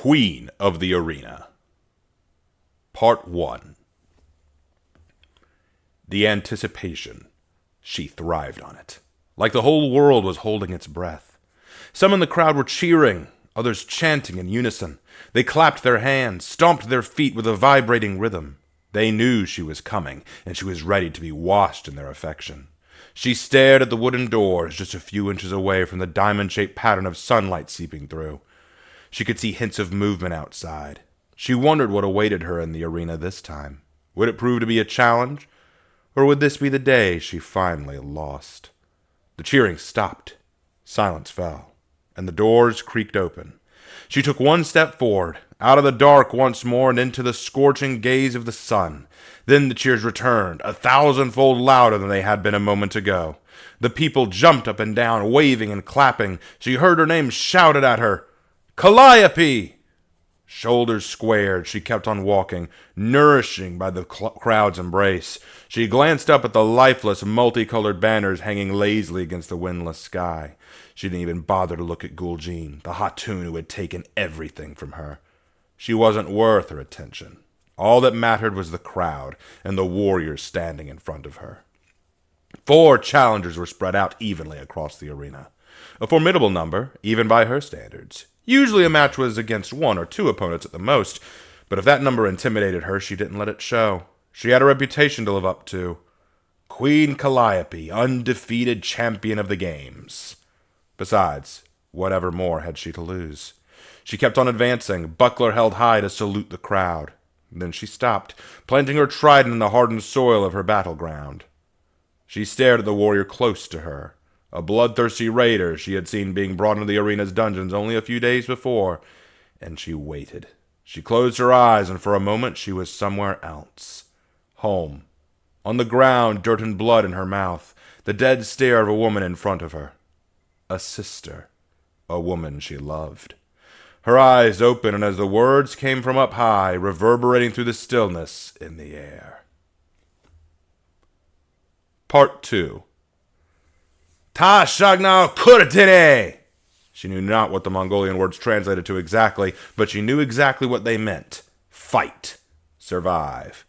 Queen of the Arena. Part 1. The anticipation. She thrived on it. Like the whole world was holding its breath. Some in the crowd were cheering, others chanting in unison. They clapped their hands, stomped their feet with a vibrating rhythm. They knew she was coming, and she was ready to be washed in their affection. She stared at the wooden doors just a few inches away from the diamond-shaped pattern of sunlight seeping through. She could see hints of movement outside. She wondered what awaited her in the arena this time. Would it prove to be a challenge? Or would this be the day she finally lost? The cheering stopped. Silence fell, and the doors creaked open. She took one step forward, out of the dark once more and into the scorching gaze of the sun. Then the cheers returned, 1,000-fold louder than they had been a moment ago. The people jumped up and down, waving and clapping. She heard her name shouted at her. Kalliopi! Shoulders squared, she kept on walking, nourishing by the crowd's embrace. She glanced up at the lifeless, multicolored banners hanging lazily against the windless sky. She didn't even bother to look at Guljean, the Hatun who had taken everything from her. She wasn't worth her attention. All that mattered was the crowd and the warriors standing in front of her. 4 challengers were spread out evenly across the arena. A formidable number, even by her standards. Usually a match was against 1 or 2 opponents at the most, but if that number intimidated her, she didn't let it show. She had a reputation to live up to. Queen Kalliopi, undefeated champion of the games. Besides, whatever more had she to lose? She kept on advancing, buckler held high to salute the crowd. Then she stopped, planting her trident in the hardened soil of her battleground. She stared at the warrior close to her. A bloodthirsty raider she had seen being brought into the arena's dungeons only a few days before, and she waited. She closed her eyes, and for a moment she was somewhere else. Home. On the ground, dirt and blood in her mouth, the dead stare of a woman in front of her. A sister. A woman she loved. Her eyes opened, and as the words came from up high, reverberating through the stillness in the air. Part 2. Ta shagna kuratine! She knew not what the Mongolian words translated to exactly, but she knew exactly what they meant. Fight. Survive.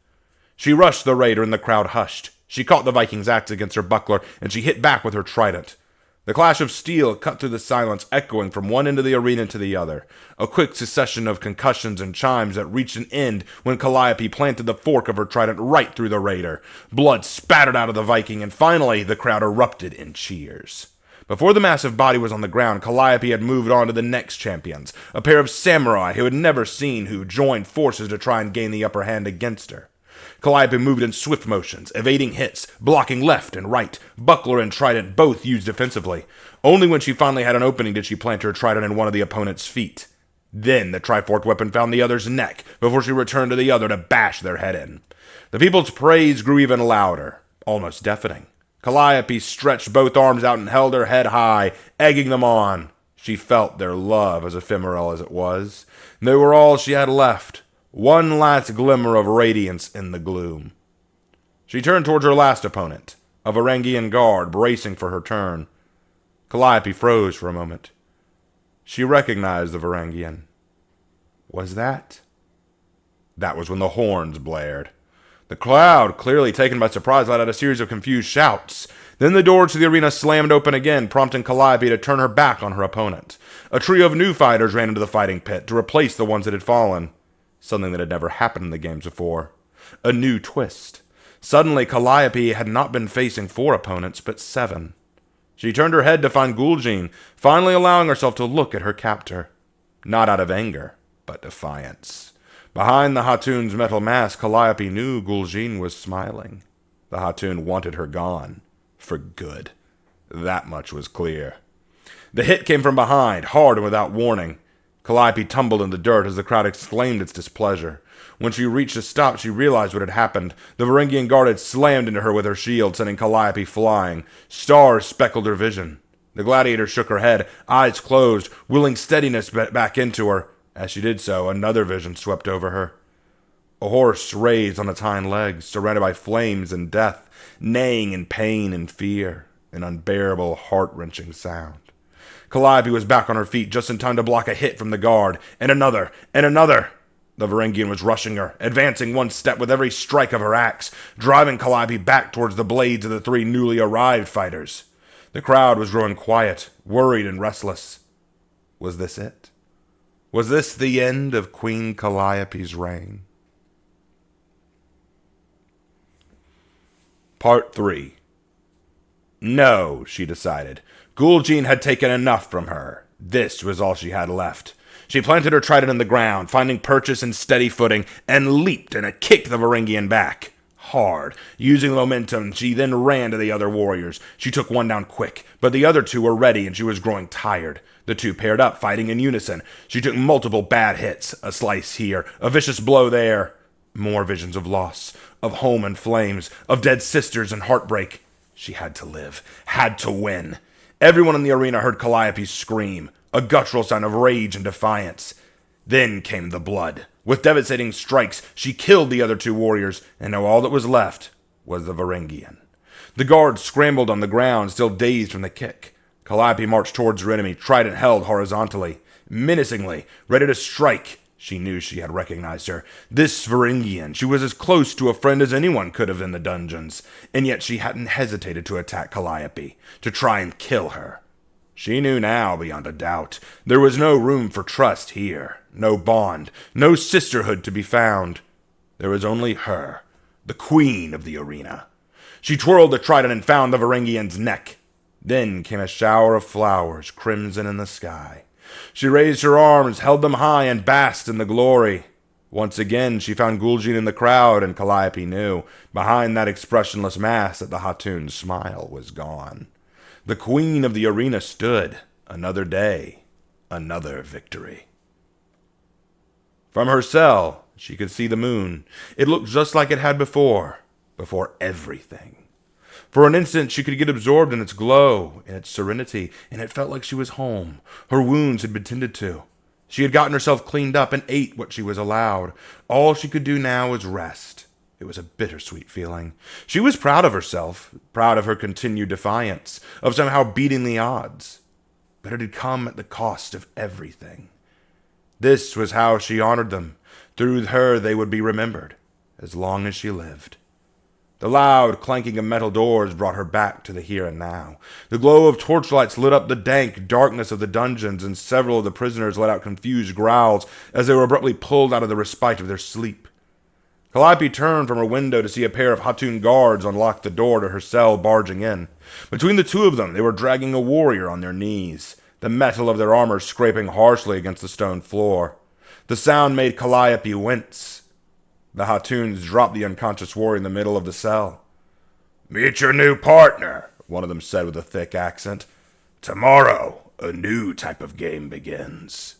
She rushed the raider, and the crowd hushed. She caught the Viking's axe against her buckler, and she hit back with her trident. The clash of steel cut through the silence, echoing from one end of the arena to the other. A quick succession of concussions and chimes that reached an end when Kalliopi planted the fork of her trident right through the raider. Blood spattered out of the Viking, and finally the crowd erupted in cheers. Before the massive body was on the ground, Kalliopi had moved on to the next champions, a pair of samurai who had never seen who joined forces to try and gain the upper hand against her. Kalliopi moved in swift motions, evading hits, blocking left and right, buckler and trident both used defensively. Only when she finally had an opening did she plant her trident in one of the opponent's feet. Then the triforked weapon found the other's neck before she returned to the other to bash their head in. The people's praise grew even louder, almost deafening. Kalliopi stretched both arms out and held her head high, egging them on. She felt their love, as ephemeral as it was. They were all she had left. One last glimmer of radiance in the gloom. She turned towards her last opponent, a Varangian guard bracing for her turn. Kalliopi froze for a moment. She recognized the Varangian. Was that? That was when the horns blared. The crowd, clearly taken by surprise, let out a series of confused shouts. Then the door to the arena slammed open again, prompting Kalliopi to turn her back on her opponent. A trio of new fighters ran into the fighting pit to replace the ones that had fallen. Something that had never happened in the games before. A new twist. Suddenly, Kalliopi had not been facing 4 opponents, but 7. She turned her head to find Guljean, finally allowing herself to look at her captor. Not out of anger, but defiance. Behind the Hatun's metal mask, Kalliopi knew Guljean was smiling. The Hatun wanted her gone. For good. That much was clear. The hit came from behind, hard and without warning. Kalliopi tumbled in the dirt as the crowd exclaimed its displeasure. When she reached a stop, she realized what had happened. The Varangian guard had slammed into her with her shield, sending Kalliopi flying. Stars speckled her vision. The gladiator shook her head, eyes closed, willing steadiness back into her. As she did so, another vision swept over her. A horse raised on its hind legs, surrounded by flames and death, neighing in pain and fear, an unbearable, heart-wrenching sound. Kalliopi was back on her feet just in time to block a hit from the guard, and another, and another. The Varangian was rushing her, advancing one step with every strike of her axe, driving Kalliopi back towards the blades of the three newly arrived fighters. The crowd was growing quiet, worried and restless. Was this it? Was this the end of Queen Kalliopi's reign? Part 3. No, she decided. Gul'jin had taken enough from her. This was all she had left. She planted her trident in the ground, finding purchase and steady footing, and leaped and kicked the Varangian back. Hard. Using the momentum, she then ran to the other warriors. She took one down quick, but the other two were ready and she was growing tired. The two paired up, fighting in unison. She took multiple bad hits, a slice here, a vicious blow there. More visions of loss, of home and flames, of dead sisters and heartbreak. She had to live, had to win. Everyone in the arena heard Kalliopi scream, a guttural sound of rage and defiance. Then came the blood. With devastating strikes, she killed the other two warriors, and now all that was left was the Varangian. The guards scrambled on the ground, still dazed from the kick. Kalliopi marched towards her enemy, trident held horizontally. Menacingly, ready to strike. She knew she had recognized her. This Varangian, she was as close to a friend as anyone could have in the dungeons, and yet she hadn't hesitated to attack Kalliopi, to try and kill her. She knew now, beyond a doubt, there was no room for trust here, no bond, no sisterhood to be found. There was only her, the queen of the arena. She twirled the trident and found the Varangian's neck. Then came a shower of flowers, crimson in the sky. She raised her arms, held them high, and basked in the glory. Once again, she found Gul'jin in the crowd, and Kalliopi knew, behind that expressionless mask, that the Hatun's smile was gone. The queen of the arena stood. Another day, another victory. From her cell, she could see the moon. It looked just like it had before everything. For an instant, she could get absorbed in its glow, in its serenity, and it felt like she was home. Her wounds had been tended to. She had gotten herself cleaned up and ate what she was allowed. All she could do now was rest. It was a bittersweet feeling. She was proud of herself, proud of her continued defiance, of somehow beating the odds. But it had come at the cost of everything. This was how she honored them. Through her they would be remembered, as long as she lived. The loud clanking of metal doors brought her back to the here and now. The glow of torchlights lit up the dank darkness of the dungeons, and several of the prisoners let out confused growls as they were abruptly pulled out of the respite of their sleep. Kalliopi turned from her window to see a pair of Hatun guards unlock the door to her cell barging in. Between the two of them, they were dragging a warrior on their knees, the metal of their armor scraping harshly against the stone floor. The sound made Kalliopi wince. The Hatuns dropped the unconscious warrior in the middle of the cell. "Meet your new partner," one of them said with a thick accent. "Tomorrow, a new type of game begins."